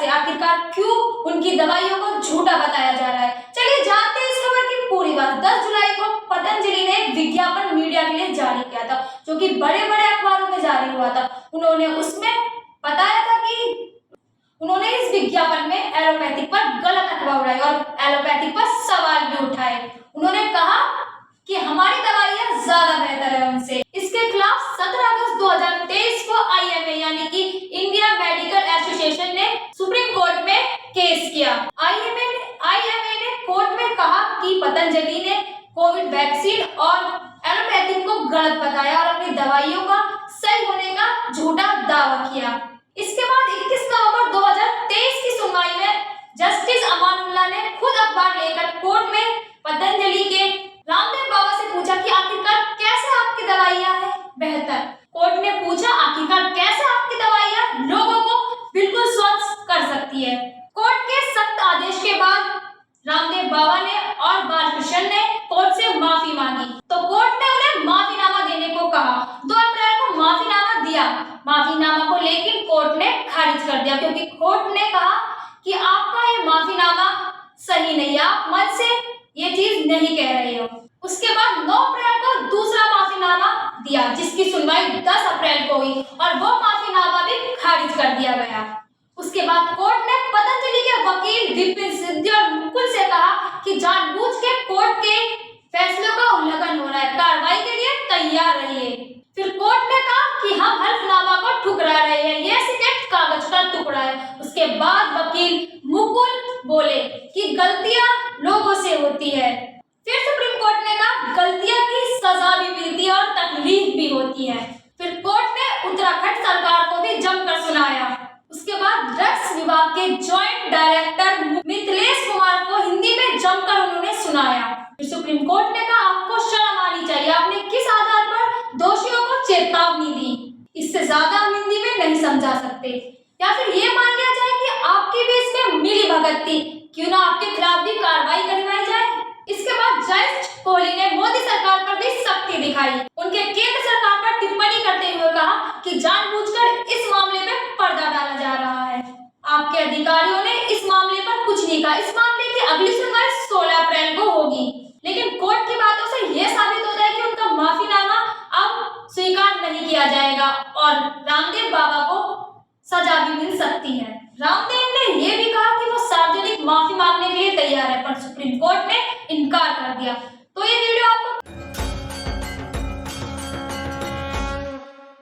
से? आखिरकार क्यों उनकी दवाइयों को झूठा बताया जा रहा है? चलिए जानते हैं इस खबर की पूरी बात। 10 जुलाई को पतंजलि ने एक विज्ञापन मीडिया के लिए जारी किया था, जो कि बड़े-बड़े अखबारों में जारी हुआ था। उन्होंने उसमें बताया था कि उन्होंने इस विज्ञापन में एलोपैथिक पर गलत अफवाह उड़ाई और एलोपैथिक पर सवाल भी उठाए। उन्होंने कहा कि हमारी दवाइयां ज्यादा बेहतर है उनसे। इसके खिलाफ 17 अगस्त 2023 को आईएमए यानी कि इंडिया मेडिकल एसोसिएशन ने सुप्रीम कोर्ट में केस किया। आईएमए ने कोर्ट में कहा कि पतंजलि ने कोविड वैक्सीन और एलोपैथिक को गलत बताया और अपनी दवाइयों का सही होने का झूठा दावा किया। इसके बाद 21 नवंबर 2023 की सुनवाई में जस्टिस अमानुल्लाह ने खुद अखबार लेकर कोर्ट में पतंजलि के रामदेव बाबा से पूछा कि आखिरकार कैसे आपकी दवाइयां है बेहतर। कोर्ट ने पूछा आखिरकार कैसे आपकी दवाइयां लोगों को बिल्कुल स्वस्थ कर सकती है। कोर्ट के सख्त आदेश के बाद रामदेव बाबा ने और बालकृष्ण ने कोर्ट से माफी मांगी, तो कोर्ट ने उन्हें माफीनामा देने को कहा। 2 अप्रैल को माफीनामा दिया। माफीनामा को लेकिन कोर्ट ने खारिज कर दिया, क्योंकि कोर्ट ने कहा कि आपका ये माफीनामा सही नहीं है, आप मन से ये चीज नहीं कह रहे हो। उसके बाद 9 अप्रैल को दूसरा माफीनामा दिया, जिसकी सुनवाई 10 अप्रैल को हुई और वो माफीनामा भी खारिज कर दिया गया। उसके बाद कोर्ट ने पतंजलि के वकील विपिन सिद्धि और मुकुल से कहा कि जानबूझ के कोर्ट के फैसलों का उल्लंघन हो रहा है, कार्रवाई के लिए तैयार रहिए। फिर कोर्ट ने कहा कि हम हल्फनामा को ठुकरा रहे हैं, यह सिर्फ एक कागज का टुकड़ा है। उसके बाद वकील मुकुल बोले कि गलतियां लोगों से होती है। फिर सुप्रीम कोर्ट ने कहा गलतियां की सजा भी मिलती है और तकलीफ भी होती है। फिर कोर्ट ने उत्तराखंड सरकार को भी जमकर सुनाया। उसके बाद ड्रग्स विभाग के जॉइंट डायरेक्टर मिथिलेश कुमार को हिंदी में जमकर उन्होंने सुनाया। फिर सुप्रीम कोर्ट ने कहा आपको शर्म आनी चाहिए, आपने किस आधार पर दोषियों को चेतावनी दी? इससे ज्यादा हम हिंदी में नहीं समझा सकते। या फिर ये मान लिया जाए कि आपकी भी इसमें मिली भगत थी, क्यों ना आपके खिलाफ भी कार्रवाई करवाई जाए। इसके बाद जज कोहली ने मोदी सरकार पर भी सख्ती दिखाई। उनके केंद्र सरकार पर टिप्पणी करते हुए कहा कि जानबूझकर इस मामले में पर्दा डाला जा रहा है। आपके अधिकारियों ने इस मामले पर कुछ नहीं कहा। इस मामले की अगली सुनवाई 16 अप्रैल को होगी, लेकिन कोर्ट की बातों से यह साबित होता है कि उनका माफीनामा अब स्वीकार नहीं किया जाएगा और रामदेव बाबा को सजा भी मिल सकती है। रामदेव ने यह भी कहा कि वो सार्वजनिक माफी मांगने के लिए तैयार है, पर सुप्रीम कोर्ट ने इनकार कर दिया। तो ये वीडियो आप